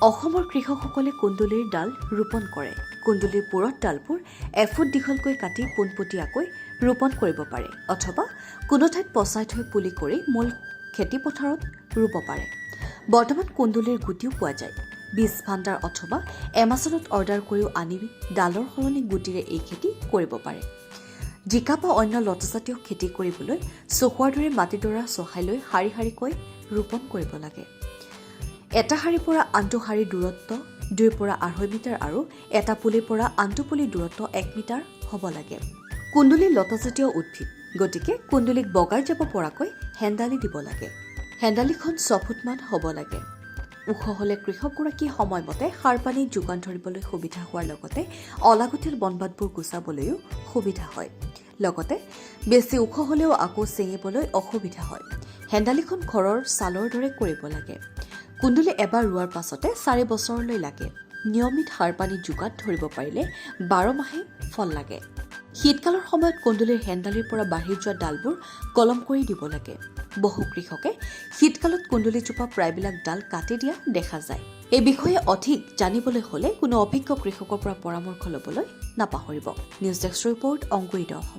অসমৰ কৃষকসকলে কুন্দুলিৰ ডাল ৰোপণ কৰে। কুন্দুলিৰ পুৰঠ ডালবোৰ এফুট দীঘলকৈ কাটি পোনপটীয়াকৈ ৰোপণ কৰিব পাৰে অথবা কোনো ঠাইত পচাই থৈ পুলি কৰি মূল খেতিপথাৰত ৰুব পাৰে। বৰ্তমান কুন্দুলিৰ গুটিও পোৱা যায়। বীজ ভাণ্ডাৰ অথবা এমাজনত অৰ্ডাৰ কৰিও আনি ডালৰ সলনি গুটিৰে এই খেতি কৰিব পাৰে। জিকা বা অন্য লতাজাতীয় খেতি কৰিবলৈ চহোৱাৰ দৰে মাটিডৰা চহাই লৈ শাৰী শাৰীকৈ ৰোপণ কৰিব লাগে। এটা শাৰীৰ পৰা আনটো শাৰীৰ দূৰত্ব 2 পৰা 2.5 মিটাৰ আৰু এটা পুলিৰ পৰা আনটো পুলিৰ দূৰত্ব 1 মিটাৰ হ'ব লাগে। কুন্দুলি লতাজাতীয় উদ্ভিদ, গতিকে কুন্দুলিক বগাই যাব পৰাকৈ হেন্দালি দিব লাগে। হেন্দালিখন 6 ফুটমান হ'ব লাগে। ওখ হ'লে কৃষকগৰাকীয়ে সময়মতে সাৰ পানী যোগান ধৰিবলৈ সুবিধা হোৱাৰ লগতে অলাগতিয়াল বনবাদবোৰ গুচাবলৈও সুবিধা হয়। লগতে বেছি ওখ হ'লেও আকৌ ছিঙিবলৈ অসুবিধা হয়। হেন্দালিখন ঘৰৰ ছালৰ দৰে কৰিব লাগে। কুন্দুলি এবাৰ ৰোৱাৰ পাছতে 4 বছৰলৈ লাগে। নিয়মিত সাৰ পানী যোগান ধৰিব পাৰিলে 12 মাহে ফল লাগে। শীতকালৰ সময়ত কুন্দুলিৰ হেন্দালিৰ পৰা বাঢ়ি যোৱা ডালবোৰ কলম কৰি দিব লাগে। বহু কৃষকে শীতকালত কুন্দুলিজোপা প্ৰায়বিলাক ডাল কাটি দিয়া দেখা যায়। এই বিষয়ে অধিক জানিবলৈ হ'লে কোনো অভিজ্ঞ কৃষকৰ পৰা পৰামৰ্শ ল'বলৈ নাপাহৰিব। নিউজ ডেস্ক ৰিপৰ্ট অংকুৰিত অসম।